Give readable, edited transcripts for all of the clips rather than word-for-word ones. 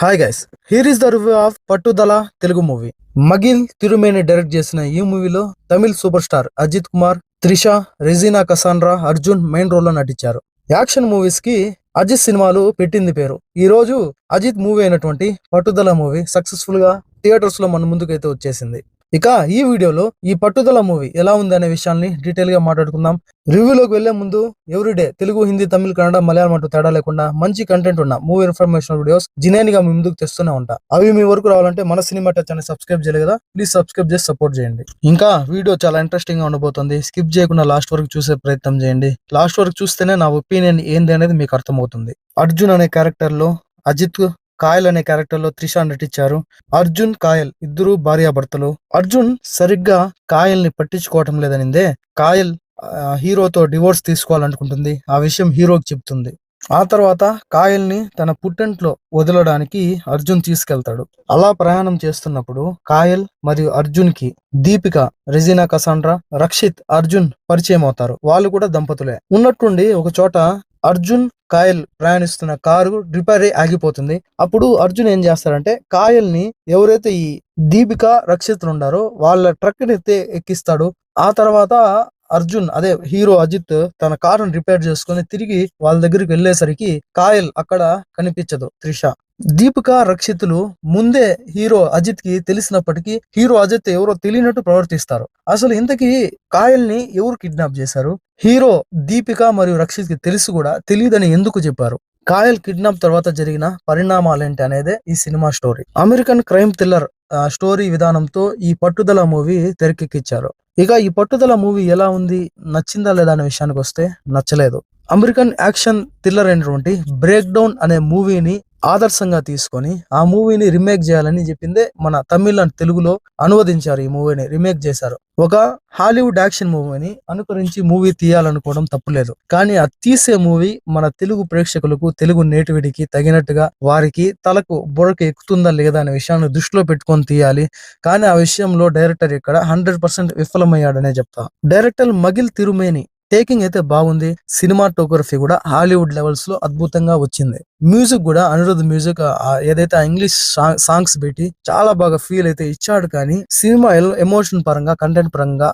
Hi guys, here is the review of Pattudala Telugu movie. మగిల్ Thirumeni direct చేసిన ఈ మూవీలో Tamil super star Ajith Kumar, Trisha, Regina Cassandra, Arjun main role లో నటించారు. యాక్షన్ మూవీస్ కి అజిత్ సినిమాలు పెట్టింది పేరు. ఈ రోజు అజిత్ మూవీ అయినటువంటి పట్టుదల మూవీ సక్సెస్ఫుల్ గా థియేటర్స్ లో మన ముందుకైతే వచ్చేసింది. ఇక ఈ వీడియోలో ఈ పట్టుదల మూవీ ఎలా ఉంది అనే విషయాన్ని డీటెయిల్ గా మాట్లాడుకుందాం. రివ్యూలోకి వెళ్లే ముందు ఎవ్రీడే తెలుగు, హిందీ, తమిళ, కన్నడ, మలయాళం అంటూ తేడా లేకుండా మంచి కంటెంట్ ఉన్న మూవీ ఇన్ఫర్మేషన్ వీడియోస్ జినేనిగా మీ ముందుకు తెస్తూనే ఉంటా. అవి మీ వరకు రావాలంటే మన సినిమా టచ్ అని సబ్స్క్రైబ్ చేయలేదు కదా, ప్లీజ్ సబ్స్క్రైబ్ చేసి సపోర్ట్ చేయండి. ఇంకా వీడియో చాలా ఇంట్రెస్టింగ్ గా ఉండబోతుంది. స్కిప్ చేయకుండా లాస్ట్ వరకు చూసే ప్రయత్నం చేయండి. లాస్ట్ వరకు చూస్తేనే నా ఒపీనియన్ ఏంది అనేది మీకు అర్థమవుతుంది. అర్జున్ అనే క్యారెక్టర్ లో అజిత్, కాయల్ అనే క్యారెక్టర్ లో త్రిష నటించారు. అర్జున్, కాయల్ ఇద్దరు భార్యాభర్తలు. అర్జున్ సరిగ్గా కాయల్ ని పట్టించుకోవటం లేదనిందే కాయల్ హీరోతో డివోర్స్ తీసుకోవాలనుకుంటుంది. ఆ విషయం హీరోకి చెప్తుంది. ఆ తర్వాత కాయల్ ని తన పుట్టింట్లో వదలడానికి అర్జున్ తీసుకెళ్తాడు. అలా ప్రయాణం చేస్తున్నప్పుడు కాయల్ మరియు అర్జున్ కి దీపిక, రెజీనా కసాండ్రా, రక్షిత్, అర్జున్ పరిచయం అవుతారు. వాళ్ళు కూడా దంపతులే. ఉన్నట్టుండి ఒక చోట అర్జున్, కాయల్ ప్రయాణిస్తున్న కారు రిపేర్ అయి ఆగిపోతుంది. అప్పుడు అర్జున్ ఏం చేస్తాడంటే కాయల్ ని ఎవరైతే ఈ దీపిక, రక్షిత్లు ఉండారో వాళ్ళ ట్రక్ ని ఎక్కిస్తాడు. ఆ తర్వాత అర్జున్, అదే హీరో అజిత్, తన కారును రిపేర్ చేసుకుని తిరిగి వాళ్ళ దగ్గరికి వెళ్లేసరికి కాయల్ అక్కడ కనిపించదు. త్రిష, దీపిక, రక్షితులు ముందే హీరో అజిత్ కి తెలిసినప్పటికీ హీరో అజిత్ ఎవరో తెలియనట్టు ప్రవర్తిస్తారు. అసలు ఇంతకీ కాయల్ ని ఎవరు కిడ్నాప్ చేశారు? హీరో దీపిక మరియు రక్షిత్ కి తెలిసి కూడా తెలియదని ఎందుకు చెప్పారు? కాయల్ కిడ్నాప్ తర్వాత జరిగిన పరిణామాలేంటి అనేదే ఈ cinema story. American crime thriller story విధానంతో ఈ పట్టుదల మూవీ తెరకెక్కించారు. ఇక ఈ పట్టుదల మూవీ ఎలా ఉంది, నచ్చిందా లేదా అనే విషయానికి వస్తే నచ్చలేదు. అమెరికన్ యాక్షన్ థ్రిల్లర్ అయినటువంటి బ్రేక్ డౌన్ అనే మూవీని ఆదర్శంగా తీసుకొని ఆ మూవీని రీమేక్ చేయాలని చెప్పిందే మన తమిళ అండ్ తెలుగులో అనువదించారు. ఈ మూవీని రీమేక్ చేశారు. ఒక హాలీవుడ్ యాక్షన్ మూవీని అనుకరించి మూవీ తీయాలనుకోవడం తప్పులేదు. కానీ ఆ తీసే మూవీ మన తెలుగు ప్రేక్షకులకు, తెలుగు నేటివిడికి తగినట్టుగా వారికి తలకు బుర్రకి ఎక్కుతుందా లేదా అనే విషయాన్ని దృష్టిలో పెట్టుకొని తీయాలి. కానీ ఆ విషయంలో డైరెక్టర్ ఇక్కడ 100% విఫలమయ్యాడనే చెప్తా. డైరెక్టర్ మగిల్ తిరుమేని టేకింగ్ అయితే బాగుంది. సినిమాటోగ్రఫీ కూడా హాలీవుడ్ లెవెల్స్ లో అద్భుతంగా వచ్చింది. మ్యూజిక్ కూడా అనిరుద్ మ్యూజిక్ ఏదైతే ఇంగ్లీష్ సాంగ్స్ పెట్టి చాలా బాగా ఫీల్ అయితే ఇచ్చాడు. కానీ సినిమా ఎమోషన్ పరంగా, కంటెంట్ పరంగా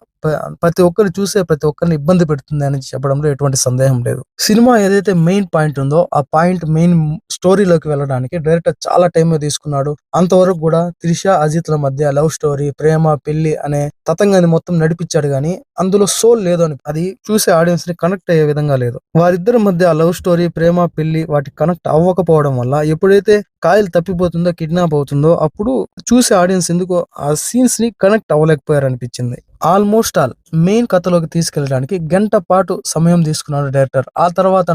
ప్రతి ఒక్కరిని చూసే ప్రతి ఒక్కరిని ఇబ్బంది పెడుతుంది అని చెప్పడంలో ఎటువంటి సందేహం లేదు. సినిమా ఏదైతే మెయిన్ పాయింట్ ఉందో ఆ పాయింట్ మెయిన్ స్టోరీలోకి వెళ్ళడానికి డైరెక్టర్ చాలా టైం తీసుకున్నాడు. అంతవరకు కూడా త్రిష, అజిత్ల మధ్య లవ్ స్టోరీ, ప్రేమ, పెళ్లి అనే తతంగాన్ని మొత్తం నడిపించాడు. కానీ అందులో సోల్ లేదు అని, అది చూసే ఆడియన్స్ ని కనెక్ట్ అయ్యే విధంగా లేదు. వారిద్దరి మధ్య లవ్ స్టోరీ, ప్రేమ, పెళ్లి వాటి కనెక్ట్ అవ్వకపోవడం వల్ల ఎప్పుడైతే కాయల్ తప్పిపోతుందో, కిడ్నాప్ అవుతుందో అప్పుడు చూసే ఆడియన్స్ ఎందుకో ఆ సీన్స్ ని కనెక్ట్ అవ్వలేకపోయారు అనిపించింది. ఆల్మోస్ట్ ఆల్ మెయిన్ కథలోకి తీసుకెళ్ళడానికి గంట పాటు సమయం తీసుకున్నాడు డైరెక్టర్. ఆ తర్వాత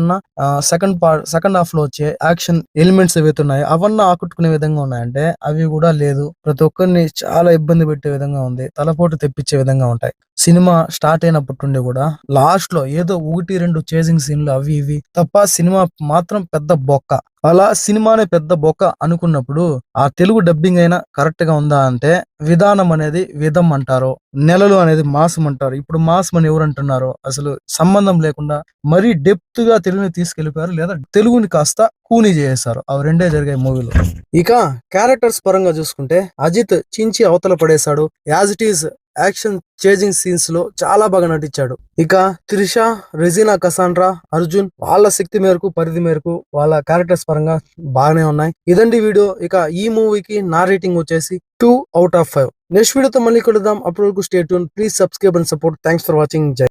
సెకండ్ హాఫ్ లో వచ్చే యాక్షన్ ఎలిమెంట్స్ ఏవైతే ఉన్నాయో అవన్నీ ఆకట్టుకునే విధంగా ఉన్నాయంటే అవి కూడా లేదు. ప్రతి ఒక్కరిని చాలా ఇబ్బంది పెట్టే విధంగా ఉంది. తలపోటు తెప్పించే విధంగా ఉంటాయి. సినిమా స్టార్ట్ అయినప్పటి నుండి కూడా లాస్ట్ లో ఏదో 1-2 చేసింగ్ సీన్లు అవి ఇవి తప్ప సినిమా మాత్రం పెద్ద బొక్క. అలా సినిమానే పెద్ద బొక్క అనుకున్నప్పుడు ఆ తెలుగు డబ్బింగ్ అయినా కరెక్ట్ గా ఉందా అంటే, విధానం అనేది విధం అంటారు, నెలలు అనేది మాసం అంటారు. ఇప్పుడు మాసం అని ఎవరు అంటున్నారో అసలు సంబంధం లేకుండా మరీ డెప్త్ గా తెలుగుని తీసుకెళ్లిపోయారు, లేదా తెలుగుని కాస్త కూనీ చేశారు. అవి రెండే జరిగాయి మూవీలో. ఇక క్యారెక్టర్స్ పరంగా చూసుకుంటే అజిత్ చించి అవతల పడేశాడు. As it is action chasing scenes లో చాలా బాగా నటించాడు. ఇక త్రిష, రెజీనా కసాండ్రా, అర్జున్ వాళ్ళ శక్తి మేరకు, పరిధి మేరకు వాళ్ళ క్యారెక్టర్స్ పరంగా బాగానే ఉన్నాయి. ఇదండి వీడియో. ఇక ఈ మూవీకి నా రేటింగ్ వచ్చేసి 2/5. నెక్స్ట్ వీడియోతో మళ్ళీ కలుద్దాం. అప్పటి వరకు stay tune. Please subscribe and support. Thanks for watching. జై